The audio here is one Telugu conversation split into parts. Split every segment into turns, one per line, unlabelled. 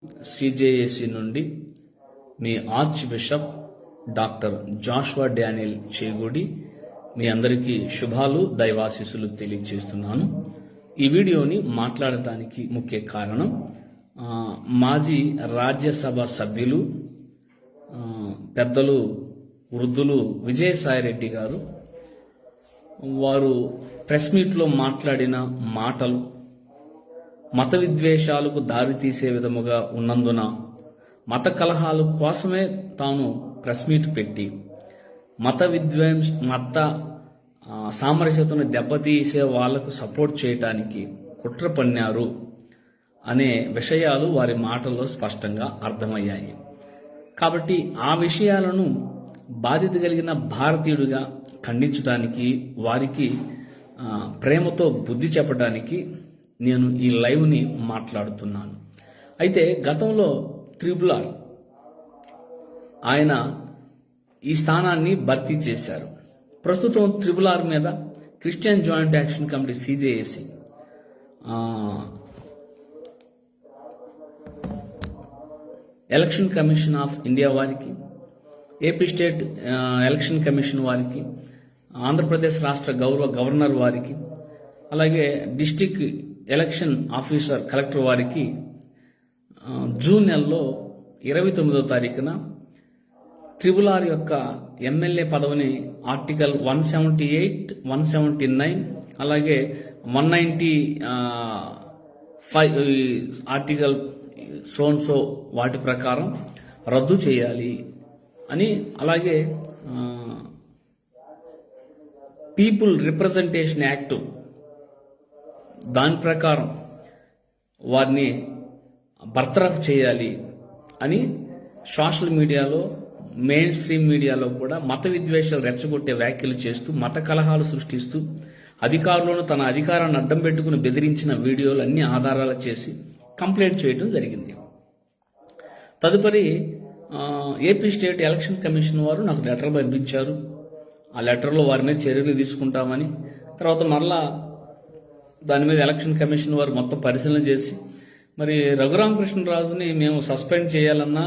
సిజేఏసి నుండి మీ archbishop doctor Joshua Daniel చేగూడి మీ అందరికీ శుభాలు దైవాశీస్సులు తెలియజేస్తున్నాను. ఈ వీడియోని మాట్లాడటానికి ముఖ్య కారణం మాజీ రాజ్యసభ సభ్యులు పెద్దలు వృద్ధులు విజయసాయిరెడ్డి గారు వారు ప్రెస్ మీట్లో మాట్లాడిన మాటలు మత విద్వేషాలకు దారితీసే విధముగా ఉన్నందున మత కలహాలు కోసమే తాను ప్రెస్ మీట్ పెట్టి మత సామరస్యతను దెబ్బతీసే వాళ్లకు సపోర్ట్ చేయటానికి కుట్ర పన్నారు అనే విషయాలు వారి మాటల్లో స్పష్టంగా అర్థమయ్యాయి. కాబట్టి ఆ విషయాలను బాధ్యత కలిగిన భారతీయుడిగా ఖండించడానికి వారికి ప్రేమతో బుద్ధి చెప్పడానికి నేను ఈ లైవ్ని మాట్లాడుతున్నాను. అయితే గతంలో త్రిపుల్ ఆయన ఈ స్థానాన్ని భర్తీ చేశారు. ప్రస్తుతం త్రిపుల్ మీద Christian joint action committee CJAC election commission of India వారికి, ఏపీ స్టేట్ ఎలక్షన్ కమిషన్ వారికి, ఆంధ్రప్రదేశ్ రాష్ట్ర గవర్నర్ వారికి, అలాగే డిస్టిక్ ఎలక్షన్ ఆఫీసర్ కలెక్టర్ వారికి జూన్ నెలలో 29వ తారీఖున త్రిపుల్ యొక్క ఎమ్మెల్యే పదవిని ఆర్టికల్ 178, 179 అలాగే 195 ఆర్టికల్ సోన్సో వాటి ప్రకారం రద్దు చేయాలి అని, అలాగే పీపుల్ రిప్రజెంటేషన్ యాక్ట్ దాని ప్రకారం వారిని బర్తరఫ్ చేయాలి అని సోషల్ మీడియాలో, మెయిన్ స్ట్రీమ్ మీడియాలో కూడా మత విద్వేషాలు రెచ్చగొట్టే వ్యాఖ్యలు చేస్తూ మత కలహాలు సృష్టిస్తూ అధికారులను తన అధికారాన్ని అడ్డం పెట్టుకుని బెదిరించిన వీడియోలు అన్ని ఆధారాలు చేసి కంప్లైంట్ చేయడం జరిగింది. తదుపరి ఏపీ స్టేట్ ఎలక్షన్ కమిషన్ వారు నాకు లెటర్ పంపించారు. ఆ లెటర్లో వారి మీద చర్యలు తీసుకుంటామని, తర్వాత మరలా దాని మీద ఎలక్షన్ కమిషన్ వారు మొత్తం పరిశీలన చేసి మరి రఘురామకృష్ణరాజుని మేము సస్పెండ్ చేయాలన్నా,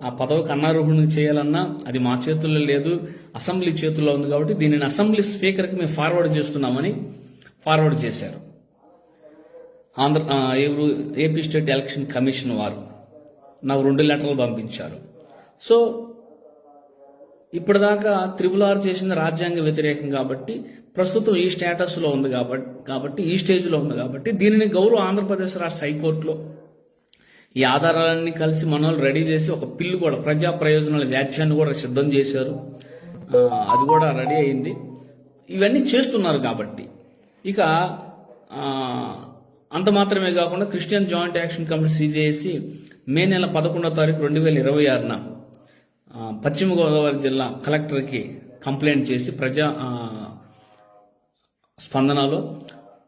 ఆ పదవికి అనారోహణ చేయాలన్నా అది మా చేతుల్లో లేదు, అసెంబ్లీ చేతుల్లో ఉంది, కాబట్టి దీనిని అసెంబ్లీ స్పీకర్కి మేము ఫార్వర్డ్ చేస్తున్నామని ఫార్వర్డ్ చేశారు. ఏపీ స్టేట్ ఎలక్షన్ కమిషన్ వారు నాకు 2 లెటర్లు పంపించారు. సో ఇప్పటిదాకా త్రిపుల్ చేసిన రాజ్యాంగ వ్యతిరేకం కాబట్టి ప్రస్తుతం ఈ స్టేటస్లో ఉంది కాబట్టి ఈ స్టేజ్లో ఉంది కాబట్టి దీనిని గౌరవ ఆంధ్రప్రదేశ్ రాష్ట్ర హైకోర్టులో ఈ ఆధారాలన్నీ కలిసి మన వాళ్ళు రెడీ చేసి ఒక పిల్లు కూడా ప్రజా ప్రయోజనాల వ్యాఖ్యాన్ని కూడా సిద్ధం చేశారు. అది కూడా రెడీ అయింది. ఇవన్నీ చేస్తున్నారు కాబట్టి ఇక అంత మాత్రమే కాకుండా Christian joint action committee CJAC May నెల 11వ తారీఖు 2026న పశ్చిమ గోదావరి జిల్లా కలెక్టర్కి కంప్లైంట్ చేసి ప్రజా స్పందనలో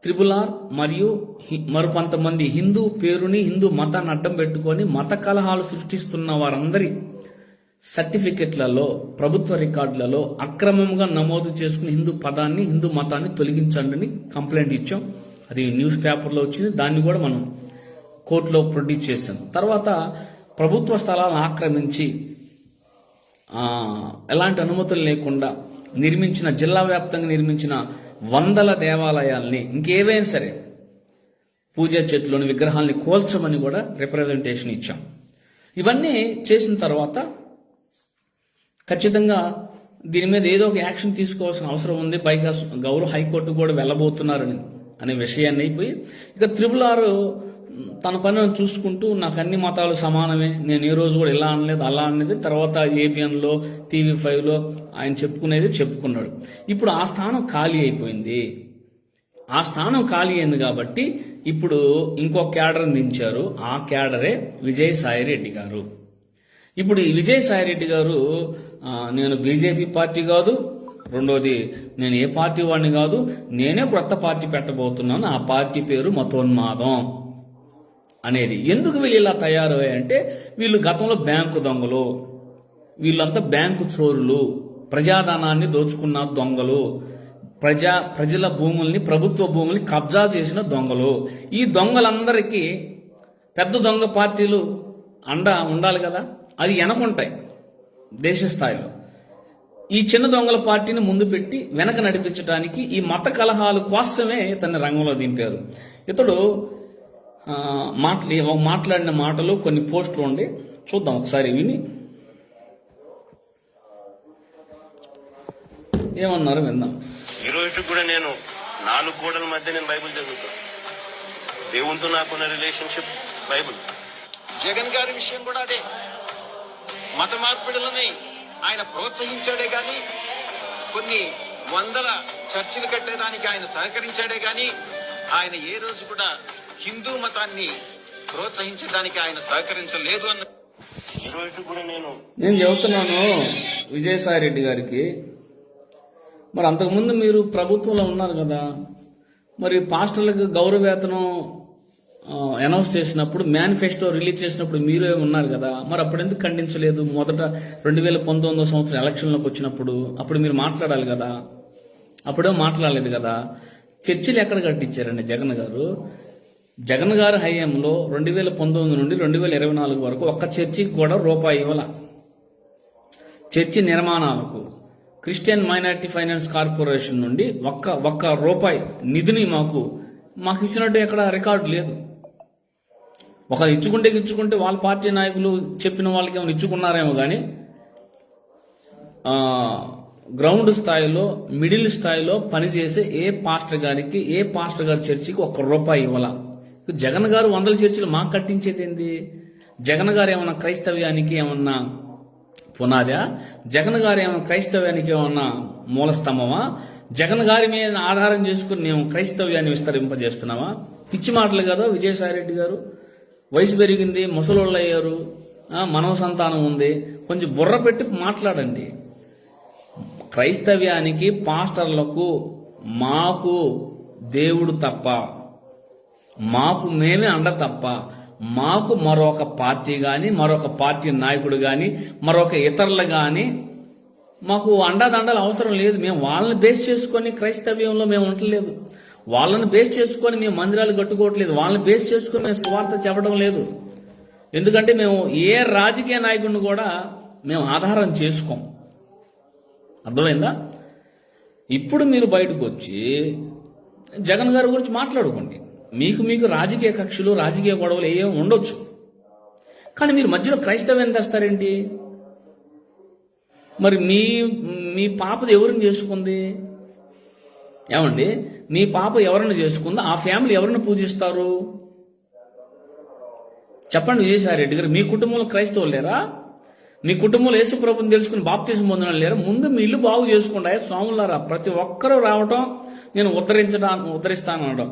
త్రిపుల్ మరియు మరికొంతమంది హిందూ పేరుని, హిందూ మతాన్ని అడ్డం పెట్టుకొని మత కలహాలు సృష్టిస్తున్న వారందరి సర్టిఫికెట్లలో, ప్రభుత్వ రికార్డులలో అక్రమంగా నమోదు చేసుకుని హిందూ మతాన్ని తొలగించండి అని కంప్లైంట్ ఇచ్చాం. అది న్యూస్ పేపర్లో వచ్చింది. దాన్ని కూడా మనం కోర్టులో ప్రొడ్యూస్ చేశాం. తర్వాత ప్రభుత్వ స్థలాలను ఆక్రమించి ఎలాంటి అనుమతులు లేకుండా జిల్లా వ్యాప్తంగా నిర్మించిన వందల దేవాలయాల్ని, ఇంకేవైనా సరే పూజా చెట్లోని విగ్రహాలని కోల్చమని కూడా రిప్రజెంటేషన్ ఇచ్చాం. ఇవన్నీ చేసిన తర్వాత ఖచ్చితంగా దీని మీద ఏదో ఒక యాక్షన్ తీసుకోవాల్సిన అవసరం ఉంది. పైగా గౌరవ హైకోర్టు కూడా వెళ్ళబోతున్నారని అనే విషయాన్ని అయిపోయి ఇక త్రిపుల్ తన పనిని చూసుకుంటూ నాకు అన్ని మతాలు సమానమే, నేను ఏ రోజు కూడా ఇలా అనలేదు అలా అనేది తర్వాత ఏబిఎన్లో, TV5లో ఆయన చెప్పుకున్నాడు. ఇప్పుడు ఆ స్థానం ఖాళీ అయిపోయింది. ఆ స్థానం ఖాళీ అయింది కాబట్టి ఇప్పుడు ఇంకో క్యాడర్ని దించారు. ఆ క్యాడరే విజయసాయిరెడ్డి గారు. ఇప్పుడు ఈ విజయసాయిరెడ్డి గారు నేను బీజేపీ పార్టీ కాదు, రెండోది నేను ఏ పార్టీ వాడిని కాదు, నేనే కొత్త పార్టీ పెట్టబోతున్నాను, ఆ పార్టీ పేరు మతోన్మాదం అనేది. ఎందుకు వీళ్ళు ఇలా తయారయ్యాయంటే వీళ్ళు గతంలో బ్యాంకు దొంగలు, వీళ్ళంతా బ్యాంకు చోరులు, ప్రజాధనాన్ని దోచుకున్న దొంగలు, ప్రజల భూముల్ని, ప్రభుత్వ భూముల్ని కబ్జా చేసిన దొంగలు. ఈ దొంగలందరికీ పెద్ద దొంగ పార్టీలు అండ ఉండాలి కదా, అది వెనకుంటాయి దేశ స్థాయిలో. ఈ చిన్న దొంగల పార్టీని ముందు పెట్టి వెనక నడిపించడానికి ఈ మత కలహాలు కోసమే ఇతన్ని రంగంలో దింపారు. ఇతడు మాట్లాడిన మాటలు కొన్ని పోస్టులు ఉండి చూద్దాం ఒకసారి విని ఏమన్నారు విందాం.
ఈ రోజు కూడా నేను 4 గోడల మధ్య నేను బైబిల్ చదువుతాను. దేవునితో నాకున్న రిలేషన్షిప్ బైబిల్.
జగన్ గారి విషయం కూడా అదే. మత మార్పిడులని ఆయన ప్రోత్సహించాడే గాని, కొన్ని వందల చర్చిలు కట్టేదానికి ఆయన సహకరించాడే గాని, ఆయన ఏ రోజు కూడా హిందూ మతాన్ని ప్రోత్సహించడానికి ఆయన సహకరించలేదు అన్న.
ఈ రోజు కూడా నేను
చెబుతున్నాను విజయసాయి రెడ్డి గారికి, మరి అంతకుముందు మీరు ప్రభుత్వంలో ఉన్నారు కదా, మరి పాస్టర్లకు గౌరవ వేతనం అనౌన్స్ చేసినప్పుడు, మేనిఫెస్టో రిలీజ్ చేసినప్పుడు మీరే ఉన్నారు కదా, మరి అప్పుడు ఎందుకు ఖండించలేదు? మొదట 2019 సంవత్సరం ఎలక్షన్లోకి వచ్చినప్పుడు అప్పుడు మీరు మాట్లాడాలి కదా, అప్పుడే మాట్లాడలేదు కదా. చర్చిలు ఎక్కడ కట్టించారండి జగన్ గారు? జగన్ గారి హయాంలో 2019 నుండి 2024 వరకు ఒక్క చర్చికి కూడా రూపాయి ఇవ్వాల. చర్చి నిర్మాణాలకు క్రిస్టియన్ మైనారిటీ ఫైనాన్స్ కార్పొరేషన్ నుండి ఒక్క రూపాయి నిధిని మాకు ఇచ్చినట్టు ఎక్కడ రికార్డు లేదు. ఒక ఇచ్చుకుంటే వాళ్ళ పార్టీ నాయకులు చెప్పిన వాళ్ళకి ఏమైనా ఇచ్చుకున్నారేమో కానీ గ్రౌండ్ స్థాయిలో, మిడిల్ స్థాయిలో పనిచేసే ఏ పాస్టర్ గారి చర్చికి ఒక్క రూపాయి ఇవ్వాల. జగన్ గారు 100 చర్చిలు మాకు కట్టించేది ఏంది? జగన్ గారు ఏమన్నా క్రైస్తవ్యానికి ఏమన్నా పునాదా? జగన్ గారు ఏమన్నా క్రైస్తవ్యానికి ఏమన్నా మూలస్తంభమా? జగన్ గారి మీద ఆధారం చేసుకుని మేము క్రైస్తవ్యాన్ని విస్తరింపజేస్తున్నామా? పిచ్చి మాటలు కదా విజయసాయి రెడ్డి గారు. వయసు పెరిగింది, ముసలోళ్ళు అయ్యారు, మనవ సంతానం ఉంది, కొంచెం బుర్ర పెట్టి మాట్లాడండి. క్రైస్తవ్యానికి, పాస్టర్లకు, మాకు దేవుడు తప్ప, మాకు మేమే అండ తప్ప, మాకు మరొక పార్టీ కానీ, మరొక పార్టీ నాయకుడు కానీ, మరొక ఇతరులు కానీ మాకు అండదండలు అవసరం లేదు. మేము వాళ్ళని బేస్ చేసుకొని క్రైస్తవ్యంలో మేము ఉండలేదు. వాళ్ళని బేస్ చేసుకొని మేము మందిరాలు కట్టుకోవట్లేదు. వాళ్ళని బేస్ చేసుకొని మేము సువార్త చెప్పడం లేదు. ఎందుకంటే మేము ఏ రాజకీయ నాయకుడిని కూడా మేము ఆధారం చేసుకోం. అర్థమైందా? ఇప్పుడు మీరు బయటకు వచ్చి జగన్ గారి గురించి మాట్లాడుకోండి. మీకు రాజకీయ కక్షలు, రాజకీయ గొడవలు ఏం ఉండొచ్చు, కానీ మీరు మధ్యలో క్రైస్తవ్యాన్ని తెస్తారేంటి? మరి మీ పాపది ఎవరిని చేసుకుంది? ఏమండి, మీ పాప ఎవరిని చేసుకుందో ఆ ఫ్యామిలీ ఎవరిని పూజిస్తారు? చెప్పండి విజయసాయి రెడ్డి గారు. మీ కుటుంబంలో క్రైస్తవులు లేరా? మీ కుటుంబంలో యేసు ప్రభుని తెలుసుకుని బాప్తిజం పొందడం లేరా? ముందు మీ ఇల్లు బాగు చేసుకుంటా స్వాములారా. ప్రతి ఒక్కరూ రావటం, నేను ఉద్ధరిస్తాను అనడం.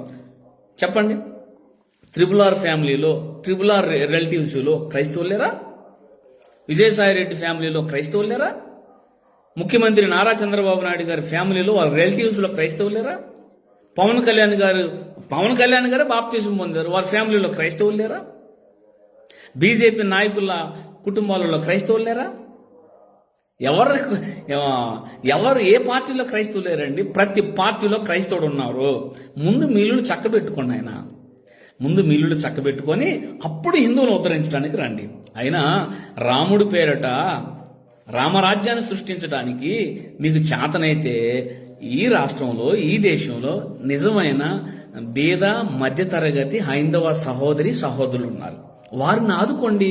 చెప్పండి, RRR ఫ్యామిలీలో, RRR రిలేటివ్స్లో క్రైస్తవులు లేరా? విజయసాయి రెడ్డి ఫ్యామిలీలో క్రైస్తవులు లేరా? ముఖ్యమంత్రి నారా చంద్రబాబు నాయుడు గారి ఫ్యామిలీలో వాళ్ళ రిలేటివ్స్లో క్రైస్తవులు లేరా? పవన్ కళ్యాణ్ గారు బాప్తిజం పొందారు, వారి ఫ్యామిలీలో క్రైస్తవులు లేరా? బీజేపీ నాయకుల కుటుంబాలలో క్రైస్తవులు లేరా? ఎవరు ఏ పార్టీలో క్రైస్తవులు లేరండి? ప్రతి పార్టీలో క్రైస్తవుడు ఉన్నారు. ముందు మీ ఇల్లులు చక్కబెట్టుకోండి. ముందు మీ ఇల్లులు చక్కబెట్టుకొని అప్పుడు హిందువులు ఉద్ధరించడానికి రండి. అయినా రాముడి పేరట రామరాజ్యాన్ని సృష్టించడానికి మీకు చేతనైతే ఈ రాష్ట్రంలో, ఈ దేశంలో నిజమైన బీద మధ్యతరగతి హైందవ సహోదరులు ఉన్నారు. వారిని ఆదుకోండి.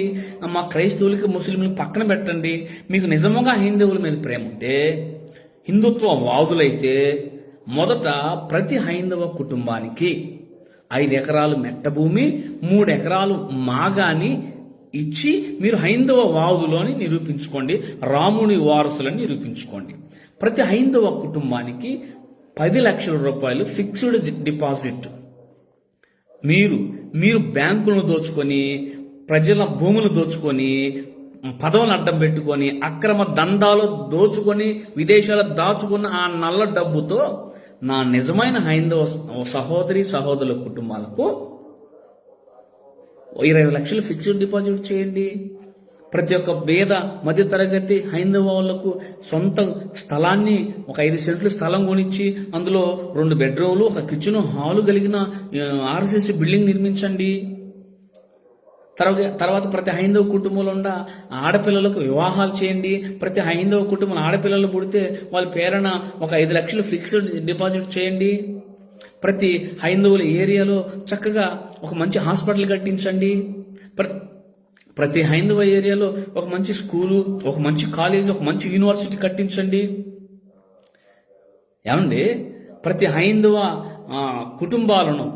మా క్రైస్తవులకి, ముస్లింలకు పక్కన పెట్టండి. మీకు నిజంగా హైందవుల మీద ప్రేమ ఉంటే, హిందుత్వ వాదులైతే మొదట ప్రతి హైందవ కుటుంబానికి 5 ఎకరాలు మెట్ట భూమి, 3 ఎకరాలు మాగాని ఇచ్చి మీరు హైందవ వాదులని నిరూపించుకోండి, రాముని వారసులని నిరూపించుకోండి. ప్రతి హైందవ కుటుంబానికి 10 లక్షల రూపాయలు ఫిక్స్డ్ డిపాజిట్. మీరు బ్యాంకులను దోచుకొని, ప్రజల భూములు దోచుకొని, పదవులను అడ్డం పెట్టుకొని, అక్రమ దందాలు దోచుకొని, విదేశాలు దాచుకున్న ఆ నల్ల డబ్బుతో నా నిజమైన హైందవ సహోదరుల కుటుంబాలకు 20 లక్షలు ఫిక్స్డ్ డిపాజిట్ చేయండి. ప్రతి ఒక్క పేద మధ్యతరగతి హైందవ వాళ్లకు సొంత స్థలాన్ని, ఒక 5 సెంట్లు స్థలం కొనిచ్చి అందులో 2 బెడ్రూమ్లు, ఒక కిచెన్ హాలు కలిగిన RCC బిల్డింగ్ నిర్మించండి. తర్వాత ప్రతి హైందవ కుటుంబంలో ఉన్న ఆడపిల్లలకు వివాహాలు చేయండి. ప్రతి హైందవ కుటుంబం ఆడపిల్లలు పుడితే వాళ్ళ పేరున ఒక 5 లక్షలు ఫిక్స్డ్ డిపాజిట్ చేయండి. ప్రతి హైందవుల ఏరియాలో చక్కగా ఒక మంచి హాస్పిటల్ కట్టించండి. ప్రతి హైందవ ఏరియాలో ఒక మంచి స్కూలు, ఒక మంచి కాలేజ్, ఒక మంచి యూనివర్సిటీ కట్టించండి. ఏమండి, ప్రతి హైందవ కుటుంబాలను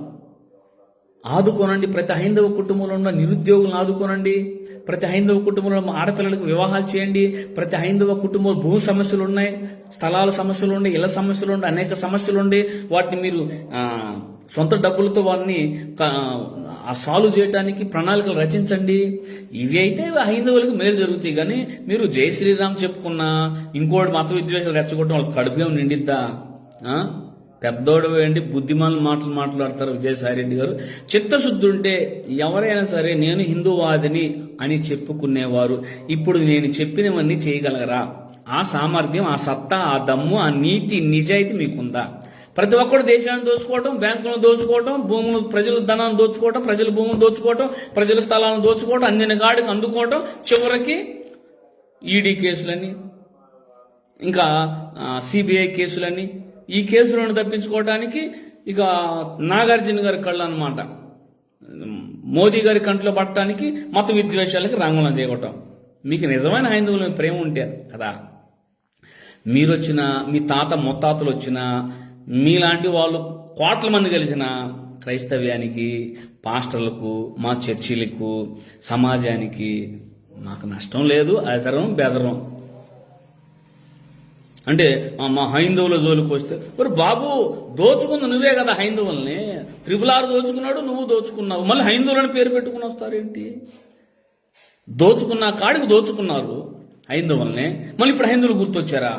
ఆదుకోనండి. ప్రతి హైందవ కుటుంబంలో ఉన్న నిరుద్యోగులను ఆదుకోనండి. ప్రతి హైందవ కుటుంబంలో ఆడపిల్లలకు వివాహాలు చేయండి. ప్రతి హైందవ కుటుంబంలో భూ సమస్యలు ఉన్నాయి, స్థలాల సమస్యలు ఉన్నాయి, ఇళ్ల సమస్యలు ఉన్నాయి, అనేక సమస్యలు ఉండి వాటిని మీరు సొంత డబ్బులతో వాటిని సాల్వ్ చేయడానికి ప్రణాళికలు రచించండి. ఇవి అయితే హైందవులకు మేలు జరుగుతాయి. కానీ మీరు జై శ్రీరామ్ చెప్పుకున్నా ఇంకోటి మత విద్వేషాలు రెచ్చగొట్టడం వాళ్ళకి కడుపేం నిండిద్దా? పెద్దోడు ఏంటి బుద్ధిమాన్ మాటలు మాట్లాడతారు విజయసాయి రెడ్డి గారు. చిత్తశుద్ధి ఉంటే ఎవరైనా సరే నేను హిందూవాదిని అని చెప్పుకునేవారు ఇప్పుడు నేను చెప్పినవన్నీ చేయగలగరా? ఆ సామర్థ్యం, ఆ సత్తా, ఆ దమ్ము, ఆ నీతి, నిజాయితీ మీకుందా? ప్రతి ఒక్కరు దేశాన్ని దోచుకోవటం, బ్యాంకులను దోచుకోవటం, భూములు ప్రజల ధనాన్ని దోచుకోవటం, ప్రజల భూములు దోచుకోవటం, ప్రజల స్థలాలను దోచుకోవటం, అందిన గాడికి అందుకోవటం, చివరికి ఈడీ కేసులని, ఇంకా సిబిఐ కేసులని, ఈ కేసులను తప్పించుకోవడానికి ఇక నాగార్జున గారి కళ్ళు అన్నమాట మోదీ గారి కంట్లో పట్టడానికి మత విద్వేషాలకి రంగులను దిగటం. మీకు నిజమైన హైందవుల మీద ప్రేమ ఉంటే కదా, మీరు వచ్చినా, మీ తాత ముత్తాతలు వచ్చినా, మీలాంటి వాళ్ళు కోట్ల మంది కలిసిన క్రైస్తవ్యానికి, పాస్టర్లకు, మా చర్చిలకు, సమాజానికి నాకు నష్టం లేదు. అదరం బెదరం అంటే మా హైందవుల జోలికి వస్తే మరి బాబు దోచుకుంది నువ్వే కదా హైందవుల్ని. 666 దోచుకున్నాడు, నువ్వు దోచుకున్నావు, మళ్ళీ హైందవులని పేరు పెట్టుకుని వస్తారేంటి? దోచుకున్న కాడికి దోచుకున్నారు హైందవుల్ని, మళ్ళీ ఇప్పుడు హైందవులు గుర్తొచ్చారా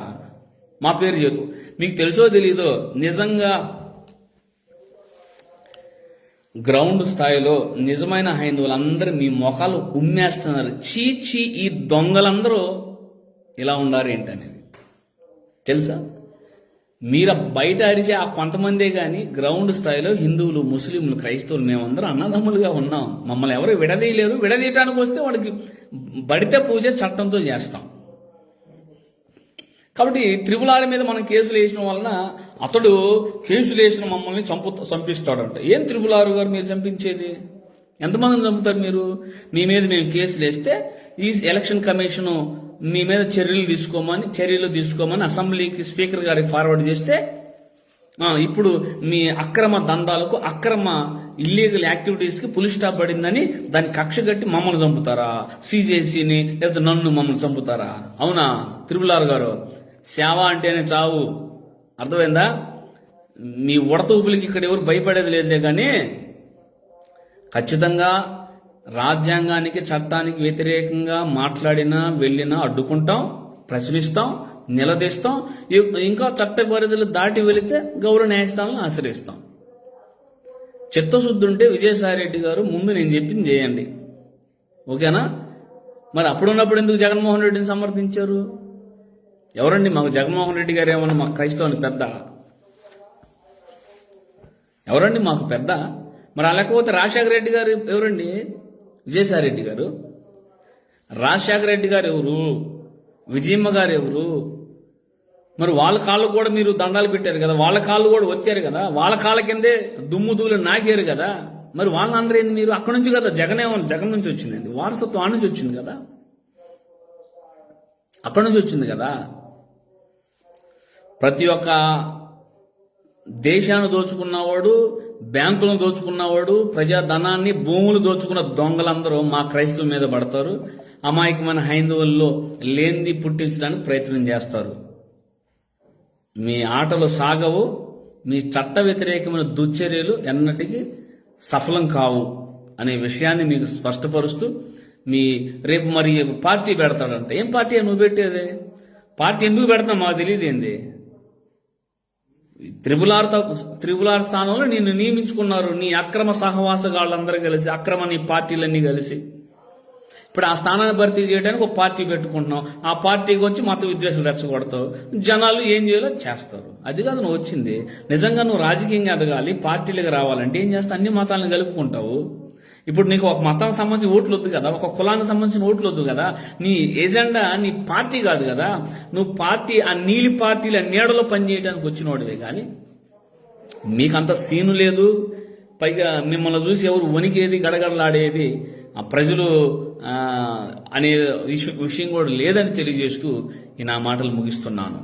మా పేరు చేతు? మీకు తెలుసో తెలీదో, నిజంగా గ్రౌండ్ స్థాయిలో నిజమైన హైందవులందరూ మీ మొఖాలు ఉమ్మేస్తున్నారు. చీచి ఈ దొంగలందరూ ఇలా ఉండారు ఏంటనేది తెలుసా? మీరు బయట అరిచే ఆ కొంతమందే కానీ గ్రౌండ్ స్థాయిలో హిందువులు, ముస్లింలు, క్రైస్తవులు మేమందరం అన్నదమ్ములుగా ఉన్నాం. మమ్మల్ని ఎవరు విడదీయలేరు. విడదీయటానికి వస్తే వాడికి బడితే పూజ చట్టంతో చేస్తాం. కాబట్టి 666 మీద మనం కేసులు వేసిన వలన అతడు కేసులు వేసిన మమ్మల్ని చంపిస్తాడంట. ఏం 666 గారు మీరు చంపించేది? ఎంతమందిని చంపుతారు మీరు? మీ మీద మేము కేసులు వేస్తే ఈ ఎలక్షన్ కమిషన్ మీ మీద చర్యలు తీసుకోమని అసెంబ్లీకి స్పీకర్ గారికి ఫార్వర్డ్ చేస్తే ఇప్పుడు మీ అక్రమ దందాలకు, అక్రమ ఇల్లీగల్ యాక్టివిటీస్కి పులి స్టాప్ పడిందని దాన్ని కక్ష కట్టి మమ్మల్ని చంపుతారా? సిజేసీని లేదా నన్ను మమ్మల్ని చంపుతారా? అవునా 666 గారు? సేవ అంటేనే చావు, అర్థమైందా? మీ ఉడత ఊపులకి ఇక్కడ ఎవరు భయపడేది లేదులే. కానీ ఖచ్చితంగా రాజ్యాంగానికి, చట్టానికి వ్యతిరేకంగా మాట్లాడినా, వెళ్ళినా అడ్డుకుంటాం, ప్రశ్నిస్తాం, నిలదీస్తాం. ఇంకా చట్ట పరిధులు దాటి వెళితే గౌరవ న్యాయస్థానాలను ఆశ్రయిస్తాం. చిత్తశుద్ధి ఉంటే విజయసాయి రెడ్డి గారు ముందు నేను చెప్పింది చేయండి, ఓకేనా? మరి అప్పుడున్నప్పుడు ఎందుకు జగన్మోహన్ రెడ్డిని సమర్థించారు? ఎవరండి మాకు జగన్మోహన్ రెడ్డి గారు? ఏమన్నా మాకు క్రైస్తవుని పెద్ద? ఎవరండి మాకు పెద్ద? మరి లేకపోతే రాజశేఖర రెడ్డి గారు ఎవరండి? విజయసాయి రెడ్డి గారు. రాజశేఖర రెడ్డి గారు ఎవరు? విజయమ్మ గారు ఎవరు? మరి వాళ్ళ కాళ్ళు కూడా మీరు దండాలు పెట్టారు కదా, వాళ్ళ కాళ్ళు కూడా వచ్చారు కదా, వాళ్ళ కాళ్ళ కిందే దుమ్ము దూలు నాకారు కదా. మరి వాళ్ళని అందరేంది మీరు? అక్కడి నుంచి కదా జగన్ నుంచి వచ్చిందండి, వారసత్వం ఆ నుంచి వచ్చింది కదా, అక్కడి నుంచి వచ్చింది కదా. ప్రతి ఒక్క దేశాన్ని దోచుకున్నవాడు, బ్యాంకులను దోచుకున్నవాడు, ప్రజాధనాన్ని, భూములు దోచుకున్న దొంగలందరూ మా క్రైస్తవుల మీద పడతారు. అమాయకమైన హైందవుల్లో లేనిది పుట్టించడానికి ప్రయత్నం చేస్తారు. మీ ఆటలు సాగవు. మీ చట్ట వ్యతిరేకమైన దుశ్చర్యలు ఎన్నటికీ సఫలం కావు అనే విషయాన్ని మీకు స్పష్టపరుస్తూ, రేపు మరి పార్టీ పెడతాడంట. ఏం పార్టీ నువ్వు పెట్టేది? పార్టీ ఎందుకు పెడతా మాకు తెలియదు ఏంది? 666 స్థానంలో నిన్ను నియమించుకున్నారు నీ అక్రమ సహవాసగాళ్ళందరూ కలిసి, అక్రమ నీ పార్టీలన్నీ కలిసి. ఇప్పుడు ఆ స్థానాన్ని భర్తీ చేయడానికి ఒక పార్టీ పెట్టుకుంటున్నావు. ఆ పార్టీకి వచ్చి మత విద్వేషాలు రెచ్చగొడతావు. జనాలు ఏం చేయాలో చేస్తారు. అది కాదు నువ్వు వచ్చింది. నిజంగా నువ్వు రాజకీయంగా ఎదగాలి, పార్టీలకు రావాలంటే ఏం చేస్తావు? అన్ని మతాలను కలుపుకుంటావు. ఇప్పుడు నీకు ఒక మతానికి సంబంధించిన ఓట్లు వద్దు కదా, ఒక కులానికి సంబంధించిన ఓట్లు వద్దు కదా, నీ ఎజెండా నీ పార్టీ కాదు కదా. నువ్వు పార్టీ ఆ నీలి పార్టీల నీడలో పనిచేయడానికి వచ్చినోడివే కానీ మీకంత సీను లేదు. పైగా మిమ్మల్ని చూసి ఎవరు వణికేది గడగడలాడేది ఆ ప్రజలు అనే విషయం కూడా లేదని తెలియజేస్తూ ఈ నా మాటలు ముగిస్తున్నాను.